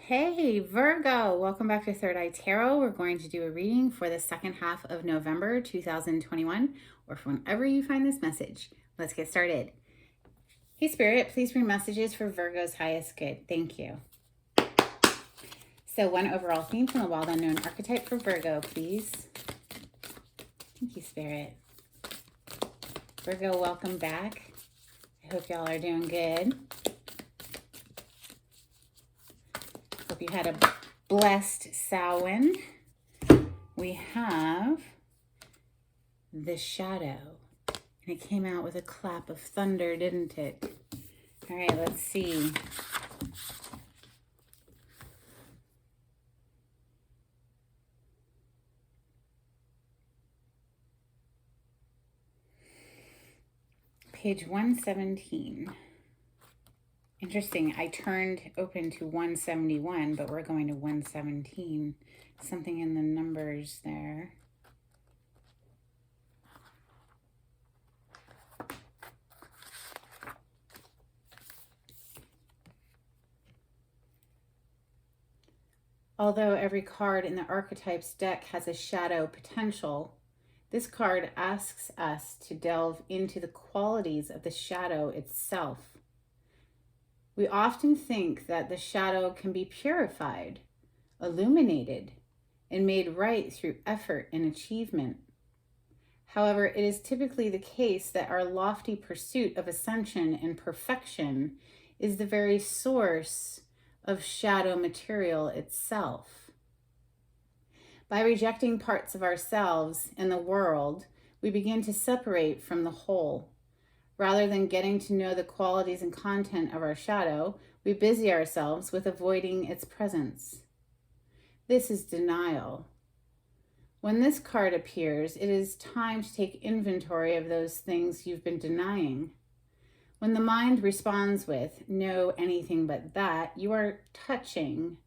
Hey Virgo, welcome back to Third Eye Tarot. We're going to do a reading for the second half of November 2021, or for whenever you find this message. Let's get started. Hey Spirit, please bring messages for Virgo's highest good. Thank you. So one overall theme from the Wild Unknown archetype for Virgo, please. Thank you, Spirit. Virgo, welcome back. I hope y'all are doing good. Hope you had a blessed Samhain. We have the shadow. And it came out with a clap of thunder, didn't it? All right, let's see. Page 117. Interesting, I turned open to 171, but we're going to 117. Something in the numbers there. Although every card in the archetypes deck has a shadow potential, this card asks us to delve into the qualities of the shadow itself. We often think that the shadow can be purified, illuminated, and made right through effort and achievement. However, it is typically the case that our lofty pursuit of ascension and perfection is the very source of shadow material itself. By rejecting parts of ourselves and the world, we begin to separate from the whole. Rather than getting to know the qualities and content of our shadow, we busy ourselves with avoiding its presence. This is denial. When this card appears, it is time to take inventory of those things you've been denying. When the mind responds with, "No, anything but that," you are touching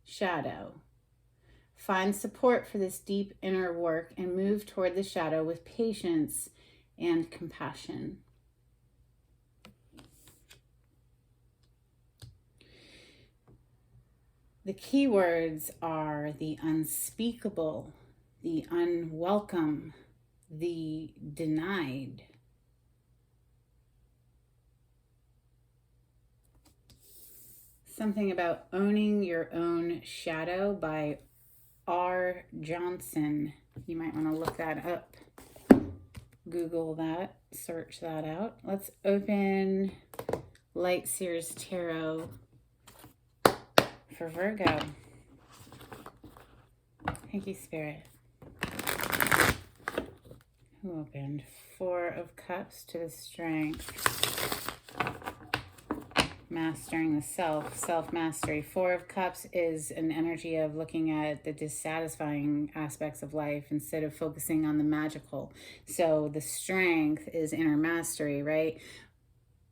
shadow. Find support for this deep inner work and move toward the shadow with patience and compassion. The key words are the unspeakable, the unwelcome, the denied. Something about owning your own shadow by R. Johnson. You might want to look that up. Google that, search that out. Let's open Light Seers Tarot for Virgo. Thank you, Spirit. Who opened? Four of Cups to the Strength. Mastering the self, self-mastery. Four of Cups is an energy of looking at the dissatisfying aspects of life instead of focusing on the magical. So the Strength is inner mastery, right?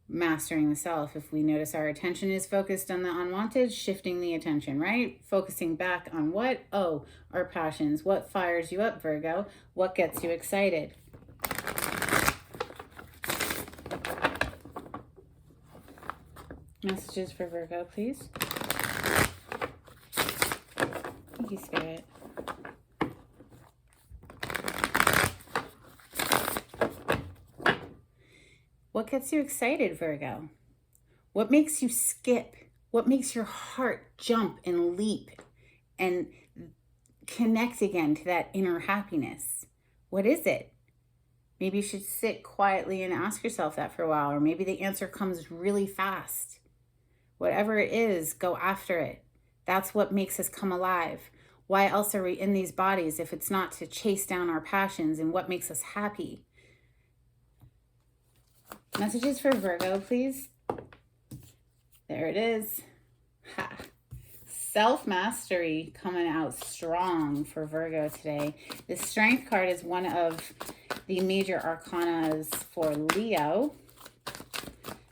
Mastering the self. If we notice our attention is focused on the unwanted, shifting the attention, right? Focusing back on what? Oh, our passions. What fires you up, Virgo? What gets you excited? Messages for Virgo, please. Thank you, Spirit. What gets you excited, Virgo? What makes you skip? What makes your heart jump and leap and connect again to that inner happiness? What is it? Maybe you should sit quietly and ask yourself that for a while, or maybe the answer comes really fast. Whatever it is, go after it. That's what makes us come alive. Why else are we in these bodies if it's not to chase down our passions and what makes us happy? Messages for Virgo, please. There it is. Ha. Self-mastery coming out strong for Virgo today. The Strength card is one of the major arcanas for Leo.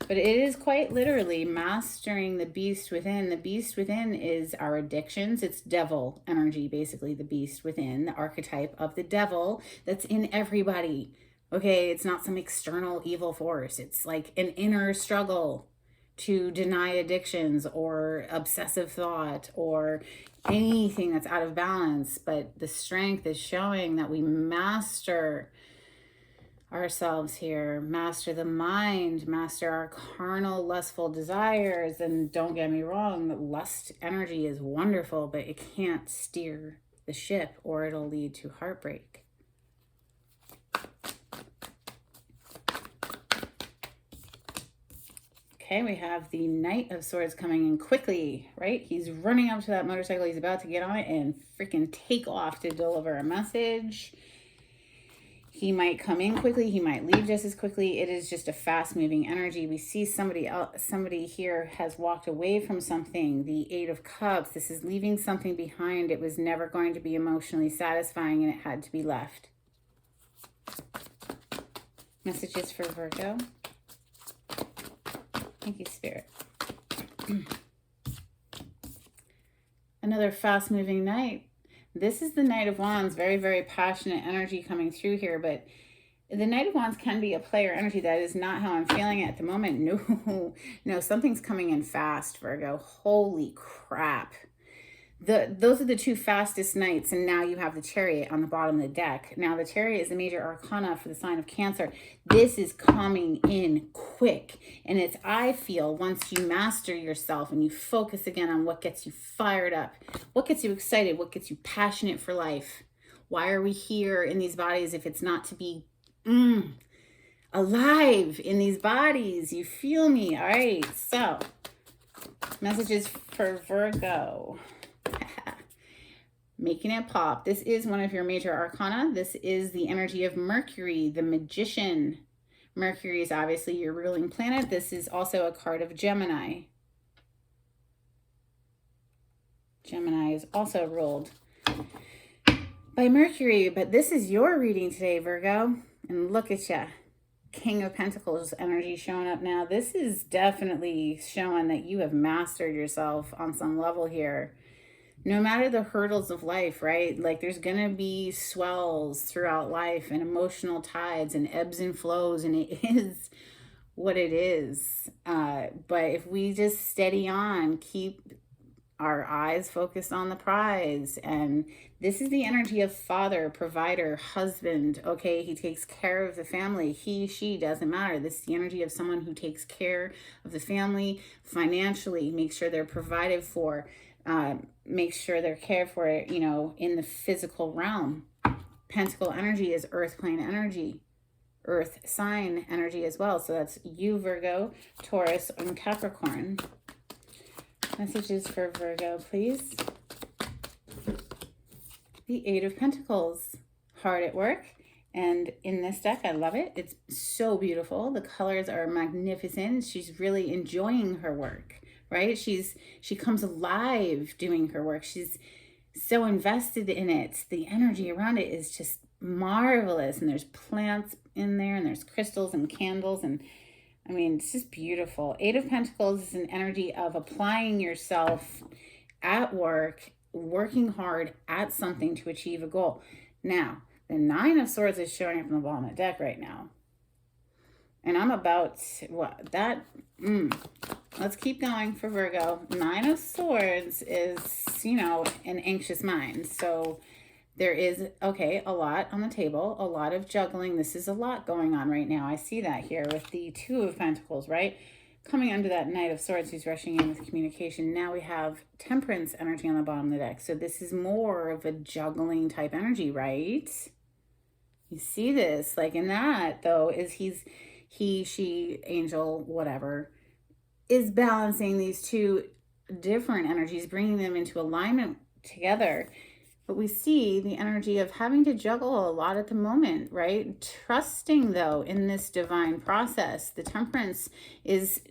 But it is quite literally mastering the beast within. The beast within is our addictions. It's devil energy, basically, the beast within, the archetype of the devil that's in everybody. Okay, it's not some external evil force. It's like an inner struggle, to deny addictions or obsessive thought or anything that's out of balance. But the strength is showing that we master ourselves here, master the mind, master our carnal, lustful desires. And don't get me wrong, lust energy is wonderful, but it can't steer the ship or it'll lead to heartbreak. Okay, we have the Knight of Swords coming in quickly, right? He's running up to that motorcycle. He's about to get on it and freaking take off to deliver a message. He might come in quickly. He might leave just as quickly. It is just a fast-moving energy. We see somebody else, somebody here has walked away from something. The Eight of Cups. This is leaving something behind. It was never going to be emotionally satisfying, and it had to be left. Messages for Virgo. Thank you, Spirit. Another fast-moving night. This is the Knight of Wands. Very, very passionate energy coming through here. But the Knight of Wands can be a player energy. That is not how I'm feeling it at the moment. No, something's coming in fast, Virgo. Holy crap. Those are the two fastest knights, and now you have the Chariot on the bottom of the deck. Now, the Chariot is the major arcana for the sign of Cancer. This is coming in quick, and it's, I feel, once you master yourself and you focus again on what gets you fired up, what gets you excited, what gets you passionate for life. Why are we here in these bodies if it's not to be alive in these bodies? You feel me? All right, so messages for Virgo. Making it pop. This is one of your major arcana. This is the energy of Mercury, the magician. Mercury is obviously your ruling planet. This is also a card of Gemini. Gemini is also ruled by Mercury, but this is your reading today, Virgo. And look at ya. King of Pentacles energy showing up now. This is definitely showing that you have mastered yourself on some level here. No matter the hurdles of life, right? Like there's going to be swells throughout life and emotional tides and ebbs and flows, and it is what it is. But if we just steady on, keep our eyes focused on the prize. And this is the energy of father, provider, husband. Okay, he takes care of the family. He, she, doesn't matter. This is the energy of someone who takes care of the family financially, makes sure they're provided for, make sure they're cared for, you know, in the physical realm. Pentacle energy is earth plane energy, earth sign energy as well. So that's you, Virgo, Taurus, and Capricorn. Messages for Virgo, please. The Eight of Pentacles, hard at work. And in this deck, I love it. It's so beautiful. The colors are magnificent. She's really enjoying her work. Right? She comes alive doing her work. She's so invested in it. The energy around it is just marvelous. And there's plants in there, and there's crystals and candles. And I mean, it's just beautiful. Eight of Pentacles is an energy of applying yourself at work, working hard at something to achieve a goal. Now, the Nine of Swords is showing up on the bottom of the deck right now. And I'm about, what, that, let's keep going for Virgo. Nine of Swords is, you know, an anxious mind. So there is, okay, a lot on the table, a lot of juggling. This is a lot going on right now. I see that here with the Two of Pentacles, right? Coming under that Knight of Swords who's rushing in with communication. Now we have Temperance energy on the bottom of the deck. So this is more of a juggling type energy, right? You see this, like in that though, is he, she, angel, whatever, is balancing these two different energies, bringing them into alignment together. But we see the energy of having to juggle a lot at the moment, right? Trusting, though, in this divine process. The Temperance is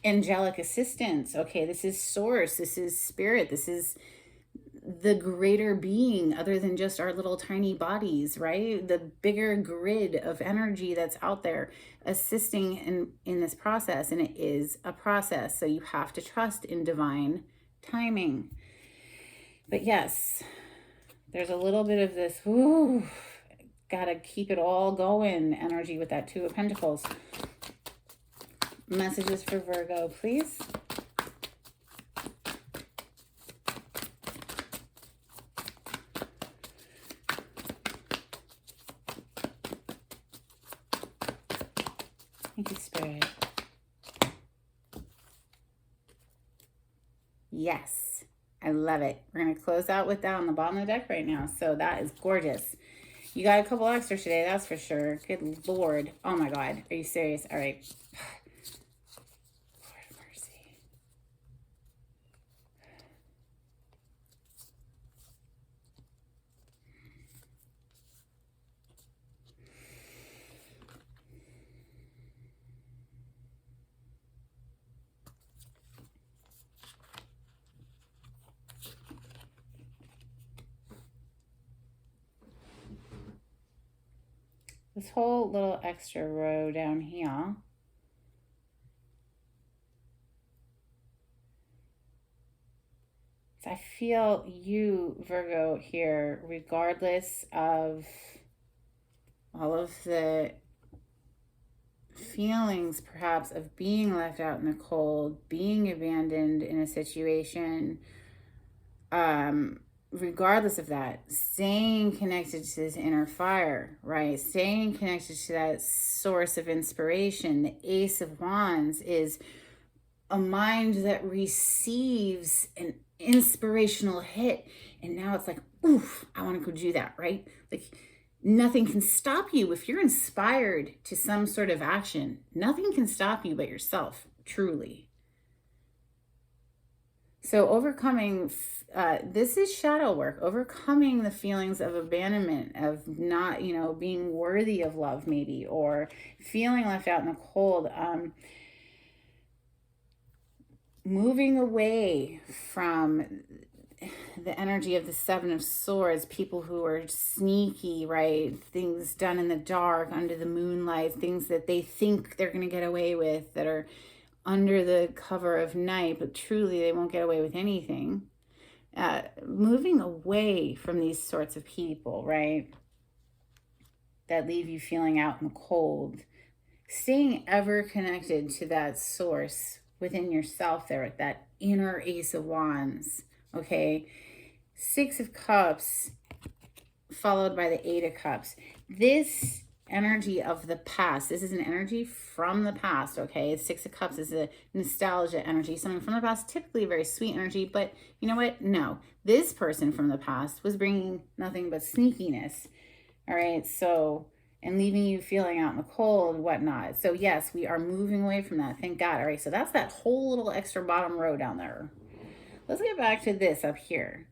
angelic assistance. Okay, this is source. This is spirit. This is the greater being other than just our little tiny bodies, right? The bigger grid of energy that's out there assisting in this process. And it is a process. So you have to trust in divine timing. But yes, there's a little bit of this, ooh, gotta keep it all going energy with that Two of Pentacles. Messages for Virgo, please. Thank you, Spirit. Yes, I love it. We're going to close out with that on the bottom of the deck right now. So that is gorgeous. You got a couple extras today, that's for sure. Good Lord. Oh my God. Are you serious? All right. Lord mercy. This whole little extra row down here. I feel you, Virgo, here, regardless of all of the feelings, perhaps, of being left out in the cold, being abandoned in a situation, regardless of that, staying connected to this inner fire, right? Staying connected to that source of inspiration. The Ace of Wands is a mind that receives an inspirational hit, and now it's like, oof, I want to go do that, right? Like, nothing can stop you. If you're inspired to some sort of action, nothing can stop you but yourself, truly. So overcoming, this is shadow work, overcoming the feelings of abandonment, of not, being worthy of love maybe, or feeling left out in the cold, moving away from the energy of the Seven of Swords, people who are sneaky, right? Things done in the dark, under the moonlight, things that they think they're going to get away with, that are under the cover of night, but truly they won't get away with anything. Moving away from these sorts of people, right? That leave you feeling out in the cold. Staying ever connected to that source within yourself there, that inner Ace of Wands, okay? Six of Cups followed by the Eight of Cups. This energy of the past, this is an energy from the past, okay? Six of Cups is a nostalgia energy, something from the past, typically a very sweet energy, but you know what? No, this person from the past was bringing nothing but sneakiness, all right? So, and leaving you feeling out in the cold and whatnot. So yes, we are moving away from that, thank God. All right, so that's that whole little extra bottom row down there. Let's get back to this up here.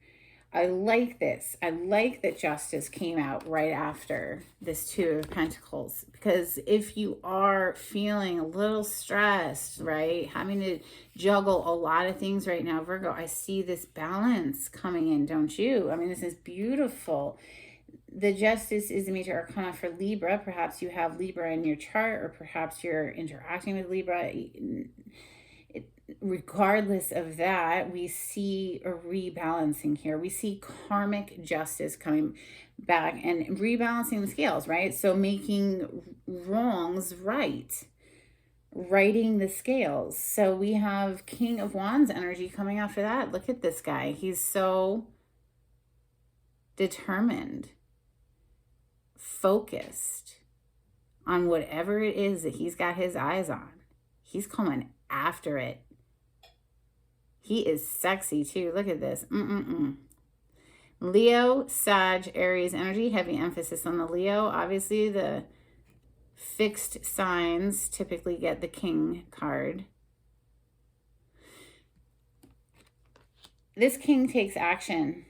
I like this. I like that Justice came out right after this Two of Pentacles, because if you are feeling a little stressed, right, having to juggle a lot of things right now, Virgo, I see this balance coming in, don't you? I mean, this is beautiful. The Justice is a major arcana for Libra. Perhaps you have Libra in your chart, or perhaps you're interacting with Libra. Regardless of that, we see a rebalancing here. We see karmic justice coming back and rebalancing the scales, right? So making wrongs right, righting the scales. So we have King of Wands energy coming after that. Look at this guy. He's so determined, focused on whatever it is that he's got his eyes on. He's coming after it. He is sexy too. Look at this. Leo, Sag, Aries energy. Heavy emphasis on the Leo. Obviously, the fixed signs typically get the King card. This King takes action.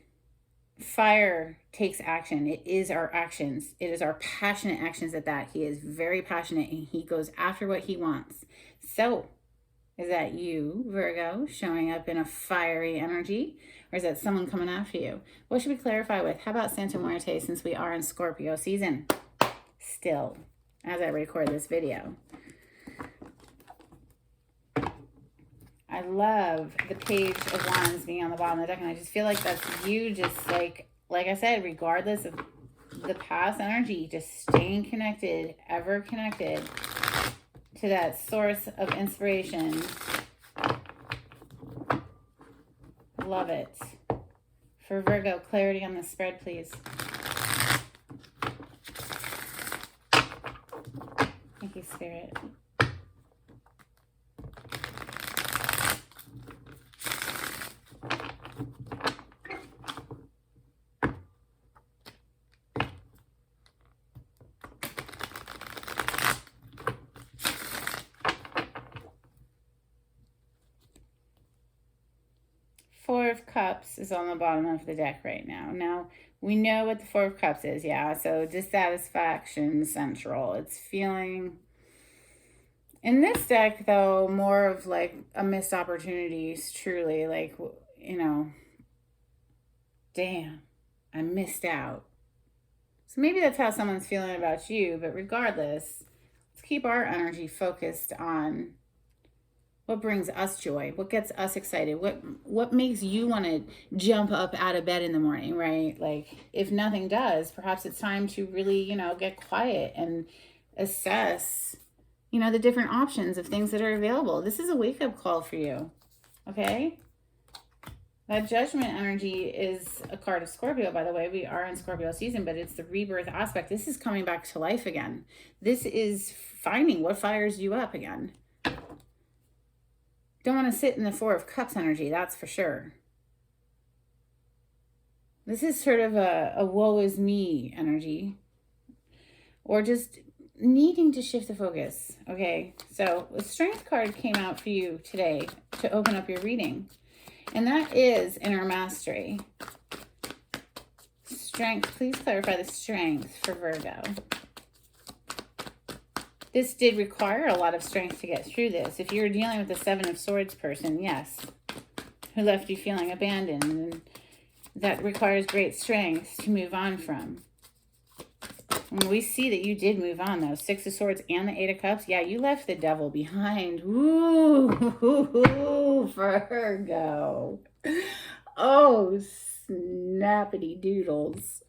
Fire takes action. It is our actions. It is our passionate actions at that. He is very passionate and he goes after what he wants. So, is that you, Virgo, showing up in a fiery energy? Or is that someone coming after you? What should we clarify with? How about Santa Muerte, since we are in Scorpio season? Still, as I record this video. I love the Page of Wands being on the bottom of the deck, and I just feel like that's you, just like I said, regardless of the past energy, just staying connected, ever connected to that source of inspiration. Love it. For Virgo, clarity on the spread, please. Thank you, Spirit. Four of Cups is on the bottom of the deck right now. Now, we know what the Four of Cups is, yeah? So, dissatisfaction central. It's feeling... In this deck, though, more of like a missed opportunities, truly. Like, you know, damn, I missed out. So maybe that's how someone's feeling about you. But regardless, let's keep our energy focused on what brings us joy, what gets us excited, what makes you want to jump up out of bed in the morning, right? Like, if nothing does, perhaps it's time to really, you know, get quiet and assess, you know, the different options of things that are available. This is a wake-up call for you, okay? That Judgment energy is a card of Scorpio, by the way. We are in Scorpio season, but it's the rebirth aspect. This is coming back to life again. This is finding what fires you up again. Don't want to sit in the Four of Cups energy, that's for sure. This is sort of a woe is me energy. Or just needing to shift the focus, okay? So the Strength card came out for you today to open up your reading. And that is Inner Mastery. Strength, please clarify the strength for Virgo. This did require a lot of strength to get through this. If you're dealing with the Seven of Swords person, yes, who left you feeling abandoned, and that requires great strength to move on from. And we see that you did move on, though. Six of Swords and the Eight of Cups. Yeah, you left the devil behind. Ooh, Virgo. Oh, snappity doodles.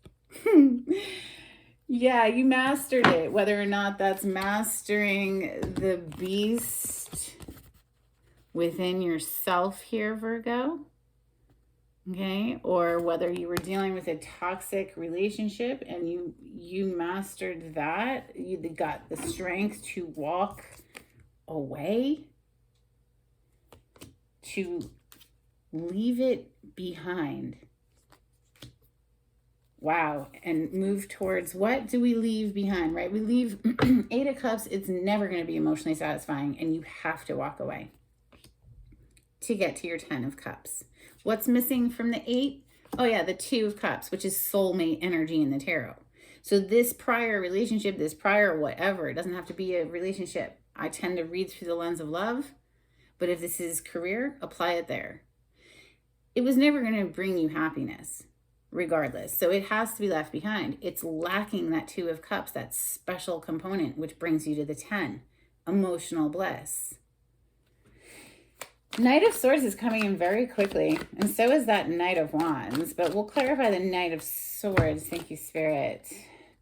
Yeah, you mastered it. Whether or not that's mastering the beast within yourself here, Virgo. Okay, or whether you were dealing with a toxic relationship and you mastered that, you got the strength to walk away, to leave it behind. Wow, and move towards, what do we leave behind, right? We leave Eight of Cups. It's never going to be emotionally satisfying, and you have to walk away to get to your 10 of Cups. What's missing from the 8? Oh yeah, the 2 of Cups, which is soulmate energy in the tarot. So this prior relationship, this prior whatever, it doesn't have to be a relationship. I tend to read through the lens of love, but if this is career, apply it there. It was never going to bring you happiness, regardless. So it has to be left behind. It's lacking that 2 of Cups, that special component, which brings you to the 10, emotional bliss. Knight of Swords is coming in very quickly, and so is that Knight of Wands, but we'll clarify the Knight of Swords. Thank you, Spirit.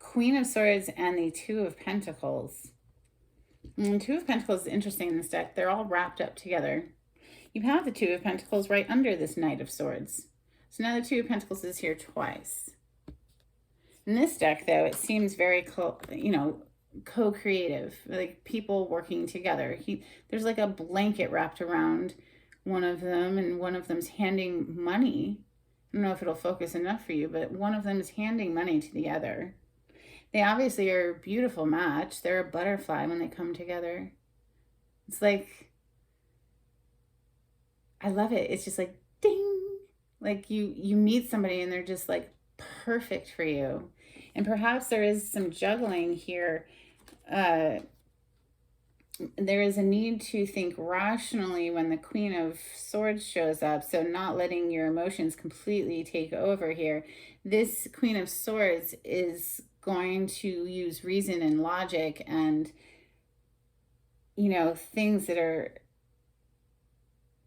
Queen of Swords and the 2 of Pentacles. And 2 of Pentacles is interesting in this deck. They're all wrapped up together. You have the 2 of Pentacles right under this Knight of Swords. So now the 2 of Pentacles is here twice. In this deck, though, it seems very, co-creative, like people working together. There's like a blanket wrapped around one of them, and one of them's handing money. I don't know if it'll focus enough for you, but one of them is handing money to the other. They obviously are a beautiful match. They're a butterfly when they come together. It's like, I love it. It's just like, ding. Like you meet somebody and they're just like perfect for you. And perhaps there is some juggling here. There is a need to think rationally when the Queen of Swords shows up, so not letting your emotions completely take over here. This Queen of Swords is going to use reason and logic and, things that are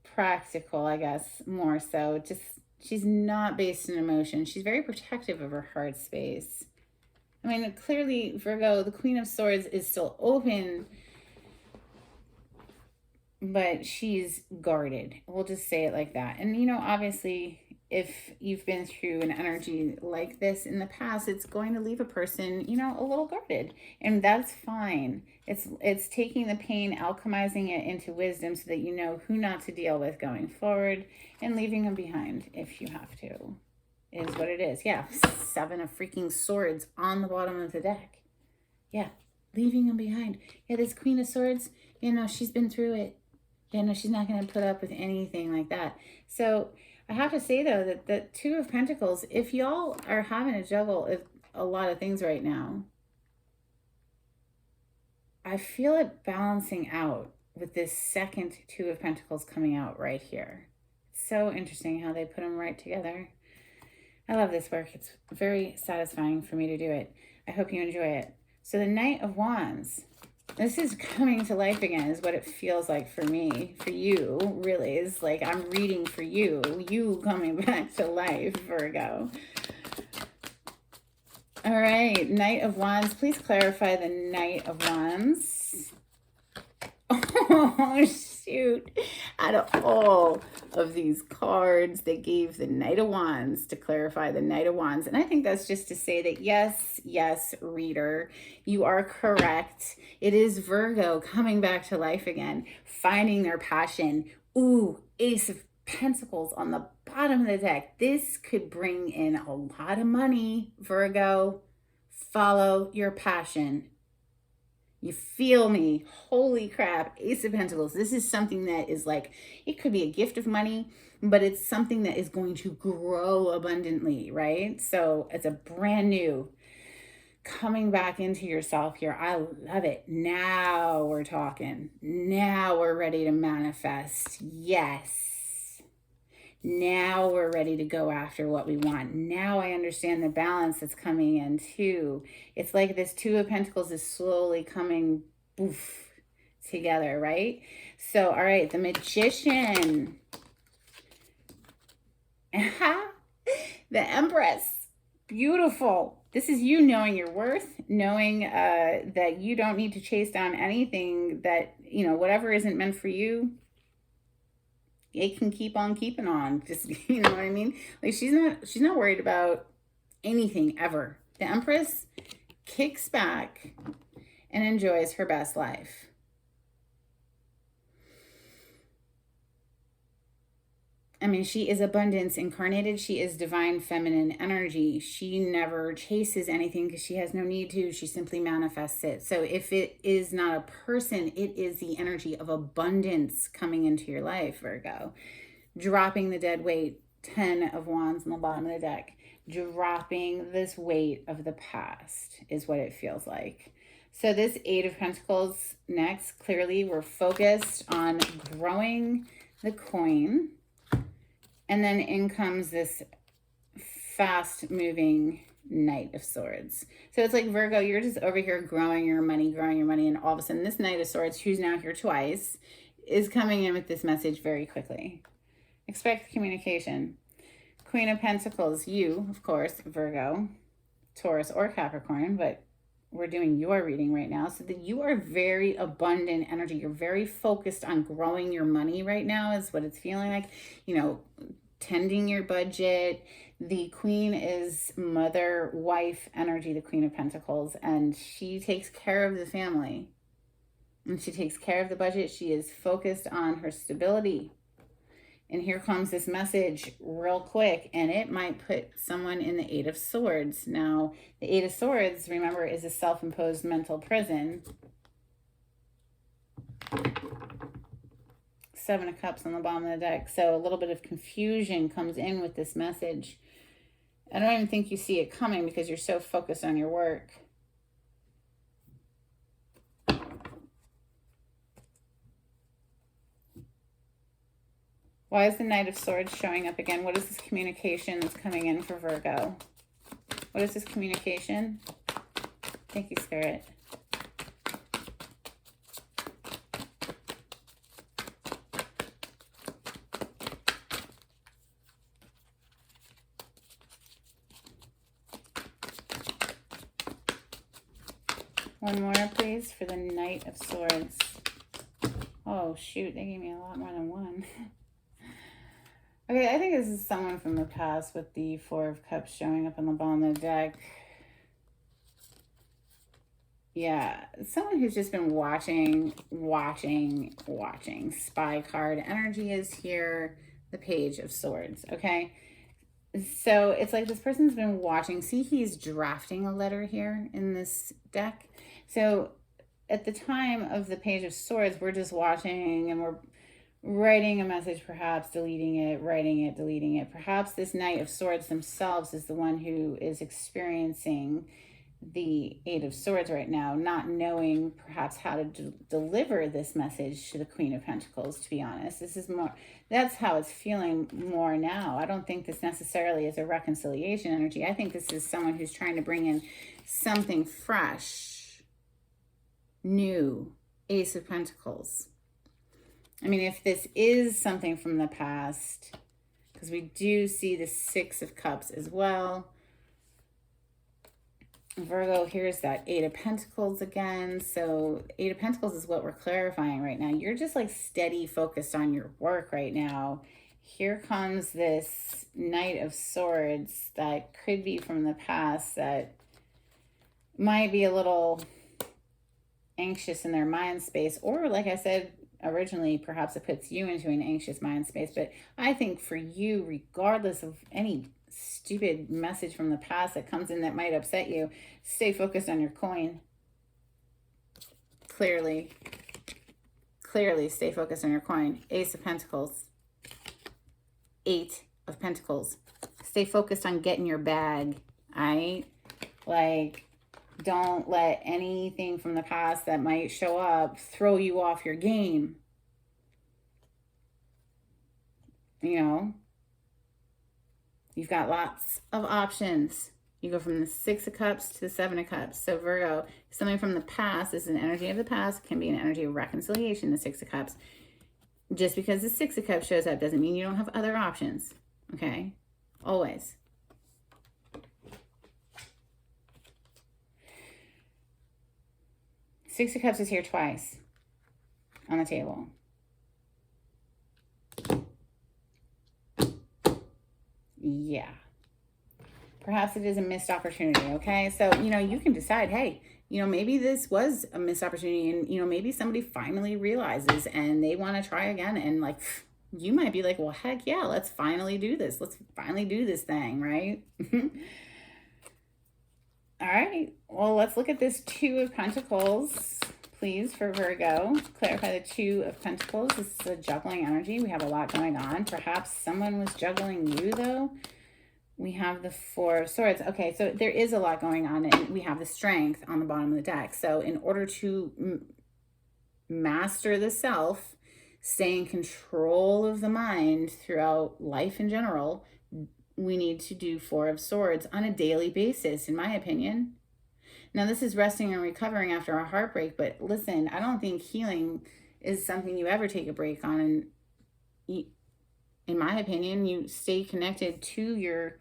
practical, I guess, more so. Just, she's not based in emotion. She's very protective of her heart space. I mean, clearly, Virgo, the Queen of Swords is still open but she's guarded. We'll just say it like that. And, you know, obviously, if you've been through an energy like this in the past, it's going to leave a person, you know, a little guarded. And that's fine. It's taking the pain, alchemizing it into wisdom so that you know who not to deal with going forward and leaving them behind if you have to. Is what it is. Yeah, 7 of freaking swords on the bottom of the deck. Yeah, leaving them behind. Yeah, this Queen of Swords, you know, she's been through it. Yeah, no, she's not going to put up with anything like that. So I have to say, though, that the Two of Pentacles, if y'all are having to juggle a lot of things right now, I feel it balancing out with this second Two of Pentacles coming out right here. It's so interesting how they put them right together. I love this work. It's very satisfying for me to do it. I hope you enjoy it. So the Knight of Wands, this is coming to life again is what it feels like for me. For you, really, is like I'm reading for you. You coming back to life, Virgo. All right, Knight of Wands. Please clarify the Knight of Wands. Oh, shoot. Out of all of these cards, they gave the Knight of Wands to clarify the Knight of Wands. And I think that's just to say that, yes, reader, you are correct. It is Virgo coming back to life again, finding their passion. Ooh, Ace of Pentacles on the bottom of the deck. This could bring in a lot of money, Virgo. Follow your passion. You feel me? Holy crap. Ace of Pentacles. This is something that is like, it could be a gift of money, but it's something that is going to grow abundantly, right? So it's a brand new coming back into yourself here. I love it. Now we're talking. Now we're ready to manifest. Yes. Now we're ready to go after what we want. Now I understand the balance that's coming in too. It's like this Two of Pentacles is slowly coming boof, together, right? So, all right, the Magician. The Empress. Beautiful. This is you knowing your worth, knowing that you don't need to chase down anything that, you know, whatever isn't meant for you, it can keep on keeping on. Just, you know what I mean? Like she's not worried about anything ever. The Empress kicks back and enjoys her best life. I mean, she is abundance incarnated. She is divine feminine energy. She never chases anything because she has no need to. She simply manifests it. So if it is not a person, it is the energy of abundance coming into your life, Virgo. Dropping the dead weight, 10 of Wands on the bottom of the deck. Dropping this weight of the past is what it feels like. So this 8 of Pentacles next, clearly we're focused on growing the coin. And then in comes this fast moving Knight of Swords. So it's like, Virgo, you're just over here growing your money. And all of a sudden this Knight of Swords, who's now here twice, is coming in with this message very quickly. Expect communication. Queen of Pentacles, you, of course, Virgo, Taurus, or Capricorn, but we're doing your reading right now, so that you are very abundant energy. You're very focused on growing your money right now is what it's feeling like. You know, tending your budget. The Queen is mother, wife energy, the Queen of Pentacles, and she takes care of the family. And she takes care of the budget. She is focused on her stability. And here comes this message real quick, and it might put someone in the 8 of Swords. Now, the 8 of Swords, remember, is a self-imposed mental prison. 7 of Cups on the bottom of the deck. So a little bit of confusion comes in with this message. I don't even think you see it coming because you're so focused on your work. Why is the Knight of Swords showing up again? What is this communication that's coming in for Virgo? What is this communication? Thank you, Spirit. One more, please, for the Knight of Swords. Oh, shoot. They gave me a lot more than one. Okay, I think this is someone from the past with the Four of Cups showing up on the bottom of the deck. Yeah, someone who's just been watching. Spy card energy is here. The Page of Swords, okay? So it's like this person's been watching. See, he's drafting a letter here in this deck. So at the time of the Page of Swords, we're just watching and we're writing a message, perhaps deleting it, writing it, deleting it. Perhaps this Knight of Swords themselves is the one who is experiencing the Eight of Swords right now, not knowing perhaps how to deliver this message to the Queen of Pentacles, to be honest. This is more, that's how it's feeling more now. I don't think this necessarily is a reconciliation energy. I think this is someone who's trying to bring in something fresh, new. Ace of Pentacles. I mean, if this is something from the past, because we do see the Six of Cups as well. Virgo, here's that Eight of Pentacles again. So Eight of Pentacles is what we're clarifying right now. You're just like steady focused on your work right now. Here comes this Knight of Swords that could be from the past that might be a little anxious in their mind space. Or like I said originally, perhaps it puts you into an anxious mind space. But I think for you, regardless of any stupid message from the past that comes in that might upset you, stay focused on your coin. Clearly stay focused on your coin. Ace of Pentacles. Eight of Pentacles. Stay focused on getting your bag. All right? Like, don't let anything from the past that might show up throw you off your game. You know? You've got lots of options. You go from the Six of Cups to the Seven of Cups. So Virgo, something from the past, this is an energy of the past, can be an energy of reconciliation, the Six of Cups. Just because the Six of Cups shows up doesn't mean you don't have other options. Okay? Always. Six of Cups is here twice on the table. Yeah. Perhaps it is a missed opportunity, okay? So, you know, you can decide, hey, you know, maybe this was a missed opportunity and, you know, maybe somebody finally realizes and they want to try again. And like, you might be like, well, heck yeah, let's finally do this. Let's finally do this thing, right? All right. Well, let's look at this Two of Pentacles, please, for Virgo. Clarify the Two of Pentacles. This is a juggling energy. We have a lot going on. Perhaps someone was juggling you, though. We have the Four of Swords. Okay, so there is a lot going on, and we have the Strength on the bottom of the deck. So in order to master the self, stay in control of the mind throughout life in general, we need to do Four of Swords on a daily basis, in my opinion. Now, this is resting and recovering after a heartbreak, but listen, I don't think healing is something you ever take a break on. And in my opinion, you stay connected to your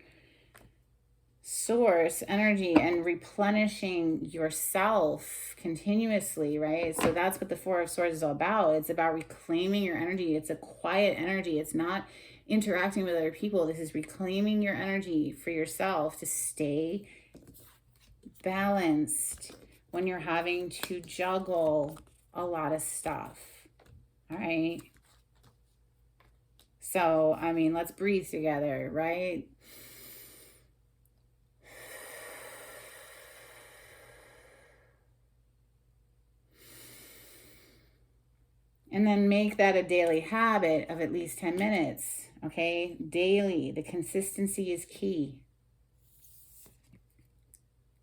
source energy and replenishing yourself continuously, right? So that's what the Four of Swords is all about. It's about reclaiming your energy. It's a quiet energy. It's not interacting with other people. This is reclaiming your energy for yourself to stay balanced when you're having to juggle a lot of stuff. All right. So, I mean, let's breathe together, right? And then make that a daily habit of at least 10 minutes, okay? Daily. The consistency is key.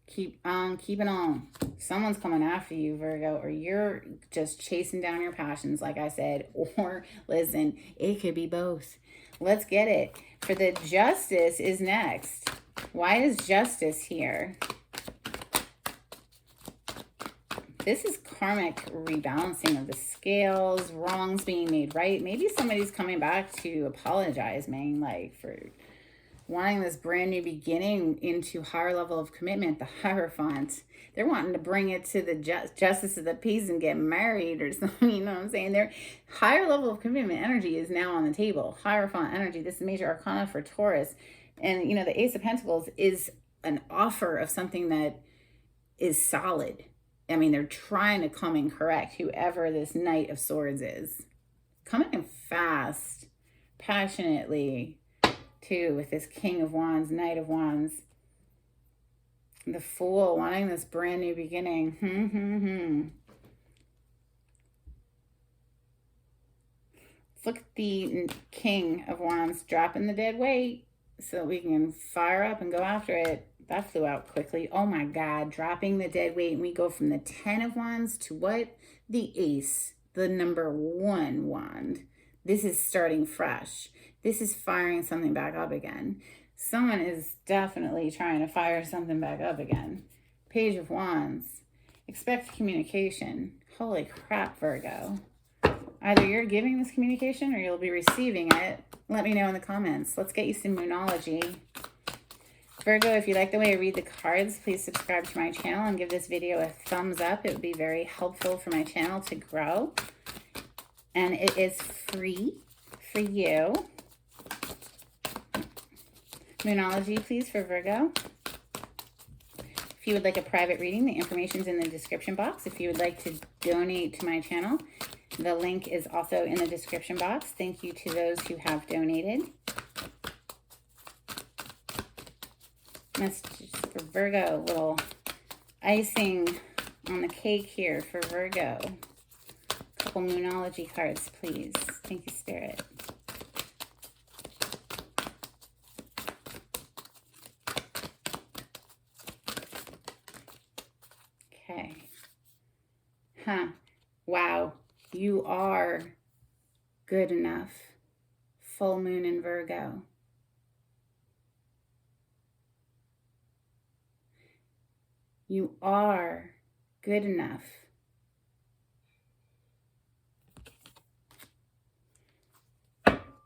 Keep on keeping on. Someone's coming after you, Virgo, or you're just chasing down your passions, like I said. Or, listen, it could be both. Let's get it. For the Justice is next. Why is Justice here? This is karmic rebalancing of the scales, wrongs being made right. Maybe somebody's coming back to apologize, man, like for wanting this brand new beginning into higher level of commitment, the Hierophant. They're wanting to bring it to the justice of the peace and get married or something, you know what I'm saying? Their higher level of commitment energy is now on the table. Hierophant energy, this is major arcana for Taurus. And, you know, the Ace of Pentacles is an offer of something that is solid. I mean, they're trying to come in correct, whoever this Knight of Swords is. Coming in fast, passionately, too, with this King of Wands, Knight of Wands. The Fool, wanting this brand new beginning. Look at the King of Wands dropping the dead weight so we can fire up and go after it. That flew out quickly. Oh my God, dropping the dead weight. And we go from the 10 of Wands to what? The Ace, the number 1 wand. This is starting fresh. This is firing something back up again. Someone is definitely trying to fire something back up again. Page of Wands. Expect communication. Holy crap, Virgo. Either you're giving this communication or you'll be receiving it. Let me know in the comments. Let's get you some Moonology. Virgo, if you like the way I read the cards, please subscribe to my channel and give this video a thumbs up. It would be very helpful for my channel to grow. And it is free for you. Moonology, please, for Virgo. If you would like a private reading, the information is in the description box. If you would like to donate to my channel, the link is also in the description box. Thank you to those who have donated. Messages for Virgo, little icing on the cake here for Virgo. A couple Moonology cards, please. Thank you, Spirit. Okay. Wow. You are good enough. Full moon in Virgo. You are good enough.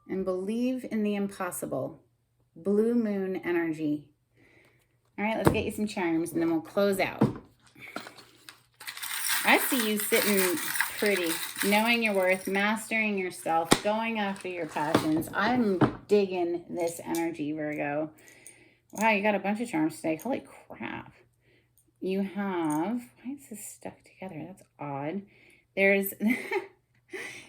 And believe in the impossible. Blue moon energy. All right, let's get you some charms and then we'll close out. I see you sitting pretty, knowing your worth, mastering yourself, going after your passions. I'm digging this energy, Virgo. Wow, you got a bunch of charms today. Holy crap. You have, why is this stuck together? That's odd. There's,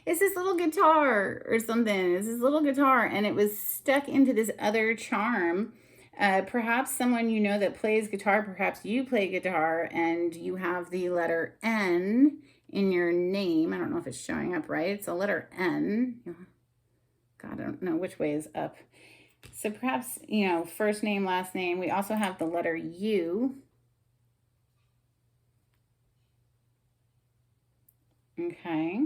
it's this little guitar or something. It's this little guitar and it was stuck into this other charm. Perhaps someone you know that plays guitar, perhaps you play guitar and you have the letter N in your name. I don't know if it's showing up right. It's a letter N. God, I don't know which way is up. So perhaps, you know, first name, last name. We also have the letter U. Okay.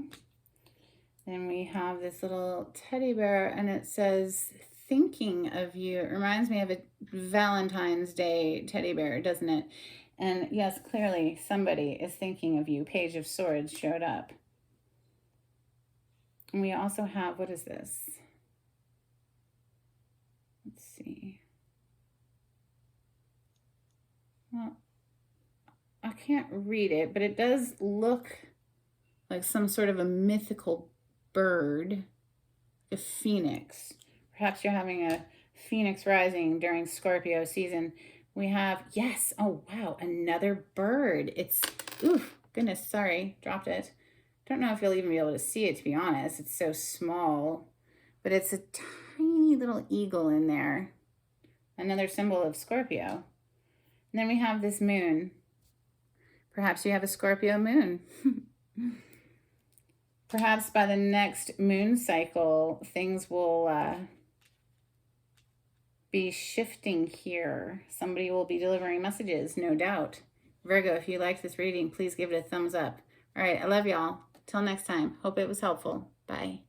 Then we have this little teddy bear and it says, thinking of you. It reminds me of a Valentine's Day teddy bear, doesn't it? And yes, clearly somebody is thinking of you. Page of Swords showed up. And we also have, what is this? Let's see. Well, I can't read it, but it does look like some sort of a mythical bird, a phoenix. Perhaps you're having a phoenix rising during Scorpio season. We have, yes, oh wow, another bird. It's, ooh, goodness, sorry, dropped it. Don't know if you'll even be able to see it, to be honest. It's so small, but it's a tiny little eagle in there. Another symbol of Scorpio. And then we have this moon. Perhaps you have a Scorpio moon. Perhaps by the next moon cycle, things will be shifting here. Somebody will be delivering messages, no doubt. Virgo, if you liked this reading, please give it a thumbs up. All right, I love y'all. Till next time. Hope it was helpful. Bye.